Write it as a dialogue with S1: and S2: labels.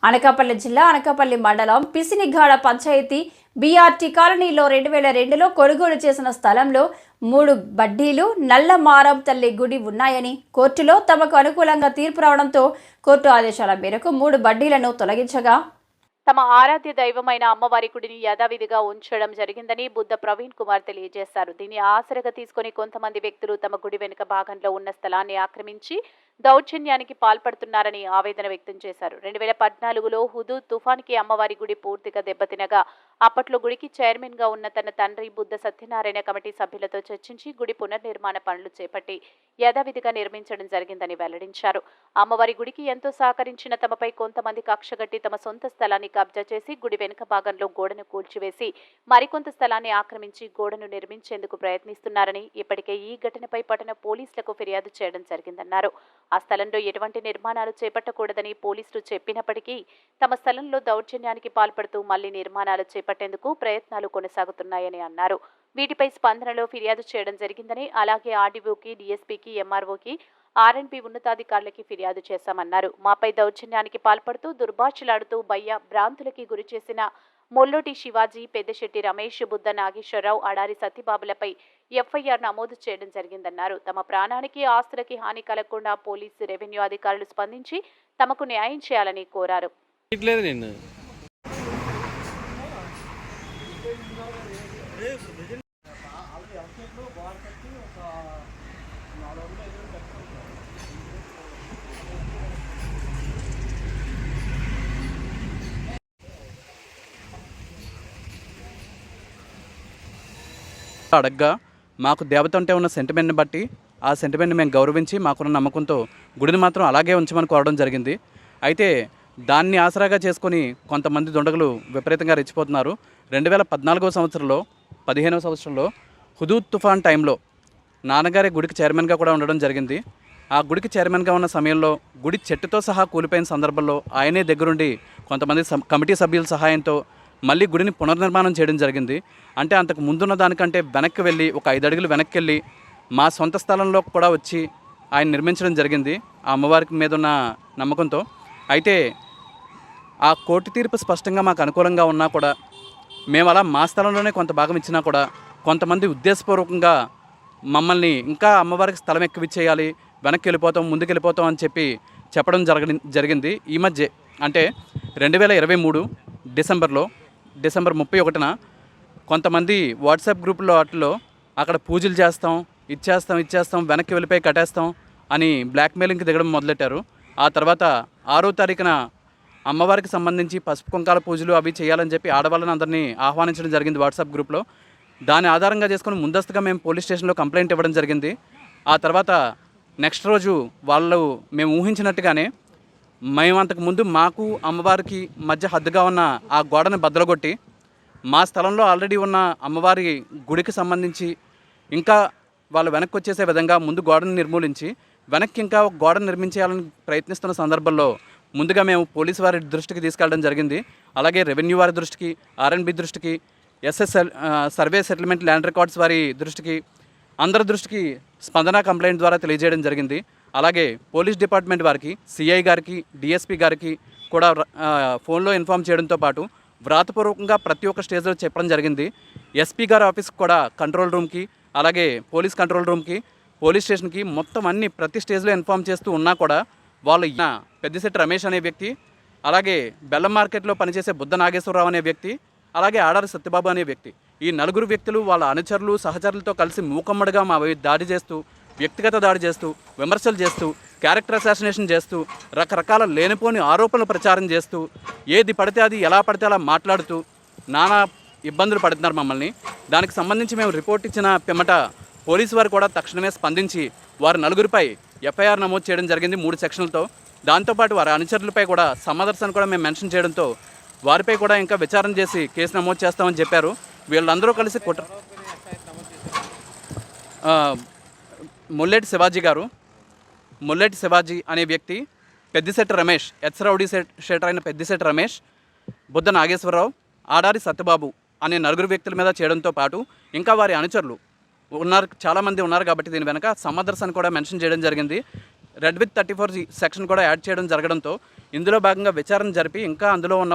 S1: అనకాపల్లి జిల్లా అనకాపల్లి మండలం పిసినిగాడ పంచాయతీ బీఆర్టీ కాలనీలో 2002లో కొనుగోలు చేసిన స్థలంలో 3 బడ్డీలు నల్ల మారం తల్లి గుడి ఉన్నాయని కోర్టులో తమకు అనుకూలంగా తీర్పు రావడంతో కోర్టు ఆదేశాల మేరకు 3 బడ్డీలను తొలగించగా తమ ఆరాధ్య దైవమైన అమ్మవారి గుడిని యథావిధిగా ఉంచడం జరిగిందని బుద్ధ ప్రవీణ్ కుమార్ తెలియజేశారు. దీన్ని ఆసరగా తీసుకుని కొంతమంది వ్యక్తులు తమ గుడి వెనుక భాగంలో ఉన్న స్థలాన్ని ఆక్రమించి దౌర్జన్యానికి పాల్పడుతున్నారని ఆవేదన వ్యక్తం చేశారు. 2014లో హుదూద్ తుఫాన్కి అమ్మవారి గుడి పూర్తిగా దెబ్బతినగా అప్పట్లో గుడికి చైర్మన్ గా ఉన్న తన తండ్రి బుద్ధ సత్యనారాయణ కమిటీ సభ్యులతో చర్చించి గుడి పునర్నిర్మాణ పనులు చేపట్టి యథావిధిగా నిర్మించడం జరిగిందని వెల్లడించారు. అమ్మవారి గుడికి ఎంతో సహకరించిన తమపై కొంతమంది కక్షగట్టి తమ సొంత స్థలాన్ని కబ్జా చేసి గుడి వెనుక భాగంలో గోడను కూల్చివేసి మరికొంత స్థలాన్ని ఆక్రమించి గోడను నిర్మించేందుకు ప్రయత్నిస్తున్నారని ఇప్పటికే ఈ ఘటనపై పట్టణ పోలీసులకు ఫిర్యాదు చేయడం జరిగిందన్నారు. ఆ స్థలంలో ఎటువంటి నిర్మాణాలు చేపట్టకూడదని పోలీసులు చెప్పినప్పటికీ తమ స్థలంలో దౌర్జన్యానికి పాల్పడుతూ మళ్లీ నిర్మాణాలు చేపట్టేందుకు ప్రయత్నాలు కొనసాగుతున్నాయని అన్నారు. వీటిపై స్పందనలో ఫిర్యాదు చేయడం జరిగిందని, అలాగే ఆర్డీఓకి, డీఎస్పీకి, ఎంఆర్ఓకి, ఆర్ఎండ్బి ఉన్నతాధికారులకి ఫిర్యాదు చేశామన్నారు. మాపై దౌర్జన్యానికి పాల్పడుతూ దుర్భాషలాడుతూ భ్రాంతులకి గురి చేసిన మొల్లోటి శివాజీ, పెద్దశెట్టి రమేష్, బుద్ధ నాగేశ్వరరావు, అడారి సత్యబాబులపై ఎఫ్ఐఆర్ నమోదు చేయడం జరిగిందన్నారు. తమ ప్రాణానికి, ఆస్తులకి హాని కలగకుండా పోలీసు, రెవెన్యూ అధికారులు స్పందించి తమకు న్యాయం చేయాలని కోరారు.
S2: అడగ్గా మాకు దేవత అంటే ఉన్న సెంటిమెంట్ని బట్టి ఆ సెంటిమెంట్ని మేము గౌరవించి మాకున్న నమ్మకంతో గుడిని మాత్రం అలాగే ఉంచమని కోరడం జరిగింది. అయితే దాన్ని ఆసరాగా చేసుకొని కొంతమంది దుండగులు విపరీతంగా రెచ్చిపోతున్నారు. 2014 సంవత్సరంలో 15వ సంవత్సరంలో హుదూద్ తుఫాన్ టైంలో నాన్నగారి గుడికి చైర్మన్గా కూడా ఉండడం జరిగింది. ఆ గుడికి చైర్మన్గా ఉన్న సమయంలో గుడి చెట్టుతో సహా కూలిపోయిన సందర్భంలో ఆయనే దగ్గరుండి కొంతమంది కమిటీ సభ్యుల సహాయంతో మళ్ళీ గుడిని పునర్నిర్మాణం చేయడం జరిగింది. అంటే అంతకు ముందున్న దానికంటే వెనక్కి వెళ్ళి ఒక 5 అడుగులు వెనక్కి వెళ్ళి మా సొంత స్థలంలో కూడా వచ్చి ఆయన నిర్మించడం జరిగింది ఆ అమ్మవారికి మీద ఉన్న నమ్మకంతో. అయితే ఆ కోర్టు తీర్పు స్పష్టంగా మాకు అనుకూలంగా ఉన్నా కూడా మేము అలా మా స్థలంలోనే కొంత భాగం ఇచ్చినా కూడా కొంతమంది ఉద్దేశపూర్వకంగా మమ్మల్ని ఇంకా అమ్మవారికి స్థలం ఎక్కువిచ్చేయాలి, వెనక్కి వెళ్ళిపోతాం, ముందుకు వెళ్ళిపోతాం అని చెప్పి చెప్పడం జరిగింది. ఈ మధ్య అంటే 2023 డిసెంబర్ 31న కొంతమంది వాట్సాప్ గ్రూపుల్లో వాటిలో అక్కడ పూజలు చేస్తాం, ఇచ్చేస్తాం, వెనక్కి వెళ్ళిపోయి కట్టేస్తాం అని బ్లాక్మెయిలింగ్కి దిగడం మొదలెట్టారు. ఆ తర్వాత 6వ తారీఖున అమ్మవారికి సంబంధించి పసుపు కుంకాల పూజలు అవి చేయాలని చెప్పి ఆడవాళ్ళని అందరినీ ఆహ్వానించడం జరిగింది వాట్సాప్ గ్రూప్లో. దాన్ని ఆధారంగా చేసుకుని ముందస్తుగా మేము పోలీస్ స్టేషన్లో కంప్లైంట్ ఇవ్వడం జరిగింది. ఆ తర్వాత నెక్స్ట్ రోజు మేము ఊహించినట్టుగానే మేము అంతకుముందు మాకు అమ్మవారికి మధ్య హద్దుగా ఉన్న ఆ గోడని బద్దలగొట్టి మా స్థలంలో ఆల్రెడీ ఉన్న అమ్మవారి గుడికి సంబంధించి ఇంకా వాళ్ళు వెనక్కి వచ్చేసే విధంగా ముందు గోడను నిర్మూలించి వెనక్కి ఇంకా ఒక గోడను నిర్మించేయాలని ప్రయత్నిస్తున్న సందర్భంలో ముందుగా మేము పోలీసు వారి దృష్టికి తీసుకెళ్ళడం జరిగింది. అలాగే రెవెన్యూ వారి దృష్టికి, ఆర్ఎండ్బి దృష్టికి, సర్వే సెటిల్మెంట్ ల్యాండ్ రికార్డ్స్ వారి దృష్టికి, అందరి దృష్టికి స్పందన కంప్లైంట్ ద్వారా తెలియజేయడం జరిగింది. అలాగే పోలీస్ డిపార్ట్మెంట్ వారికి, సిఐ గారికి, డిఎస్పీ గారికి కూడా ఫోన్లో ఇన్ఫామ్ చేయడంతో పాటు వ్రాతపూర్వకంగా ప్రతి ఒక్క స్టేజ్లో చెప్పడం జరిగింది. ఎస్పీ గారి ఆఫీస్కి కూడా కంట్రోల్ రూమ్కి, అలాగే పోలీస్ కంట్రోల్ రూమ్కి, పోలీస్ స్టేషన్కి మొత్తం అన్ని ప్రతి స్టేజ్లో ఇన్ఫామ్ చేస్తూ ఉన్నా కూడా వాళ్ళు పెద్దిశెట్టి రమేష్ అనే వ్యక్తి, అలాగే బెల్లం మార్కెట్లో పనిచేసే బుద్ధ నాగేశ్వరరావు అనే వ్యక్తి, అలాగే ఆడారి సత్యబాబు అనే వ్యక్తి, ఈ 4 వ్యక్తులు వాళ్ళ అనుచరులు, సహచరులతో కలిసి మూకమ్మడిగా మా దాడి చేస్తూ, వ్యక్తిగత దాడి చేస్తూ, విమర్శలు చేస్తూ, క్యారెక్టర్ అసాసినేషన్ చేస్తూ, రకరకాల లేనిపోని ఆరోపణలు ప్రచారం చేస్తూ, ఏది పడితే అది ఎలా పడితే అలా మాట్లాడుతూ నానా ఇబ్బందులు పడుతున్నారు మమ్మల్ని. దానికి సంబంధించి మేము రిపోర్ట్ ఇచ్చిన పిమ్మట పోలీసు వారు కూడా తక్షణమే స్పందించి వారి 4 ఎఫ్ఐఆర్ నమోదు చేయడం జరిగింది 3 సెక్షన్లతో. దాంతోపాటు వారి అనుచరులపై కూడా సమాదర్శన కూడా మేము మెన్షన్ చేయడంతో వారిపై కూడా ఇంకా విచారణ చేసి కేసు నమోదు చేస్తామని చెప్పారు. వీళ్ళందరూ కలిసి మొల్లేటి శివాజీ అనే వ్యక్తి, పెద్దిశెట్టి రమేష్, రౌడీ షేటర్ అయిన పెద్దిశెట్టి రమేష్, బుద్ధ నాగేశ్వరరావు, ఆడారి సత్యబాబు అనే 4 వ్యక్తుల మీద చేయడంతో పాటు ఇంకా వారి అనుచరులు చాలామంది ఉన్నారు కాబట్టి దీని వెనక సమాదర్శన కూడా మెన్షన్ చేయడం జరిగింది. రెడ్ విత్ 34 సెక్షన్ కూడా యాడ్ చేయడం జరగడంతో ఇందులో భాగంగా విచారణ జరిపి ఇంకా అందులో ఉన్న